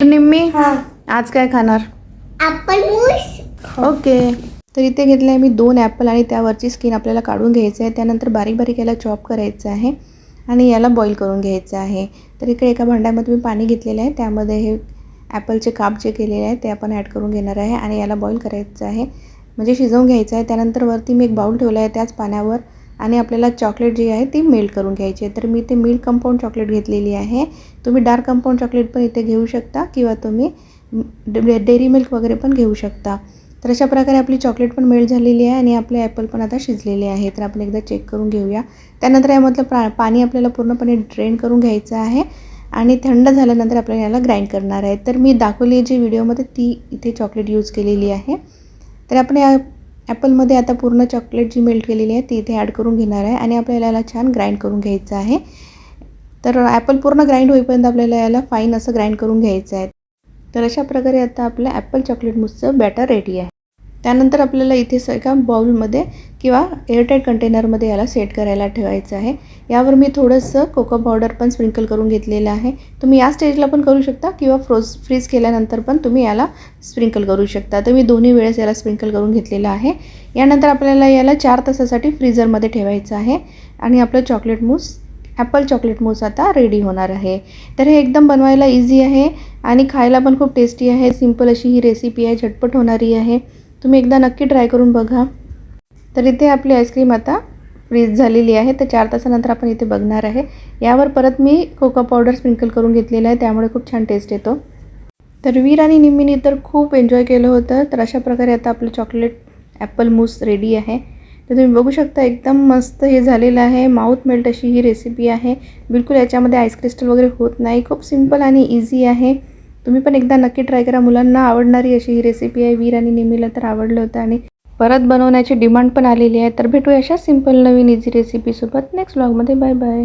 निम्मी हां आज काय खाणार? ॲपल मूस. ओके. तर इथे घेतले आहे मी 2 ॲपल आणि त्यावरची स्किन आपल्याला काढून घ्यायचं आहे. त्यानंतर बारीक बारीक याला चॉप करायचं आहे आणि याला बॉईल करून घ्यायचं आहे. तर इकडे एका भांड्यामध्ये मी पाणी घेतलेलं आहे. त्यामध्ये हे ॲपलचे काप जे केलेले आहे ते आपण ॲड करून घेणार आहे आणि याला बॉईल करायचं आहे, म्हणजे शिजवून घ्यायचं आहे. त्यानंतर वरती मी एक बाउल ठेवला आहे त्याच पाण्यावर आणि आपल्याला चॉकलेट जी आहे ती मेल्ट करून घ्यायची आहे. तर मी इथे मिल्क कंपाऊंड चॉकलेट घेतलेली आहे. तुम्ही डार्क कंपाऊंड चॉकलेट पण इथे घेऊ शकता किंवा तुम्ही डेअरी मिल्क वगैरे पण घेऊ शकता. तर अशा प्रकारे आपली चॉकलेट पण मेल्ट झालेली आहे आणि आपले ॲपल पण आता शिजलेले आहे. तर आपण एकदा चेक करून घेऊया. त्यानंतर यामधलं पाणी आपल्याला पूर्णपणे ड्रेन करून घ्यायचं आहे आणि थंड झाल्यानंतर आपल्याला याला ग्राइंड करणार आहे. तर मी दाखवली जी व्हिडिओमध्ये ती इथे चॉकलेट यूज केलेली आहे. तर आपण या ॲपलमध्ये आता पूर्ण चॉकलेट जी मेल्ट केलेली आहे ती इथे ॲड करून घेणार आहे आणि आपल्याला याला छान ग्राइंड करून घ्यायचं आहे. तर ॲपल पूर्ण ग्राइंड होईपर्यंत आपल्याला याला फाईन असं ग्राइंड करून घ्यायचं आहे. तर अशा प्रकारे आता आपलं ॲपल चॉकलेट मूसचं बॅटर रेडी आहे. त्यानंतर आपल्याला इथे एका बाउलमध्ये किंवा एअरटाईट कंटेनरमध्ये याला सेट करायला ठेवायचं आहे. यावर मी थोडंसं कोको पावडर पण स्प्रिंकल करून घेतलेलं आहे. तुम्ही या स्टेजला पण करू शकता किंवा फ्रीज केल्यानंतर पण तुम्ही याला स्प्रिंकल करू शकता. तर मी दोन्ही वेळेस याला स्प्रिंकल करून घेतलेलं आहे. यानंतर आपल्याला याला 4 तासासाठी फ्रीझरमध्ये ठेवायचं आहे आणि आपलं ॲपल चॉकलेट मूस आता रेडी होणार आहे. तर हे एकदम बनवायला इझी आहे आणि खायला पण खूप टेस्टी आहे. सिंपल अशी ही रेसिपी आहे, झटपट होणारी आहे. तुम्ही एकदा नक्की ट्राय करून बघा. तर इथे आपली आईस्क्रीम आता फ्रीज झालेली आहे. तर 4 तासानंतर आपण इथे बघणार आहे. यावर परत मी कोको पावडर स्प्रिंकल करून घेतलेलं आहे, त्यामुळे खूप छान टेस्ट येतो. तर वीर आणि निम्मीनी तर खूप एन्जॉय केलं होतं. तर अशा प्रकारे आता आपलं चॉकलेट ॲपल मूस रेडी आहे. तर तुम्ही बघू शकता एकदम मस्त हे झालेलं आहे. माउथ मेल्ट अशी ही रेसिपी आहे. बिलकुल याच्यामध्ये आईस क्रिस्टल वगैरे होत नाही. खूप सिंपल आणि इझी आहे. तुम्ही पण एकदा नक्की ट्राय करा. मुलांना आवडणारी अशी ही रेसिपी आहे. वीर आणि निम्मीला तर आवडलं होतं आणि परत बनवण्याची डिमांड पण आलेली आहे. तर भेटूया अशा सिंपल नवीन इझी रेसिपीसोबत नेक्स्ट व्लॉगमध्ये. Bye bye.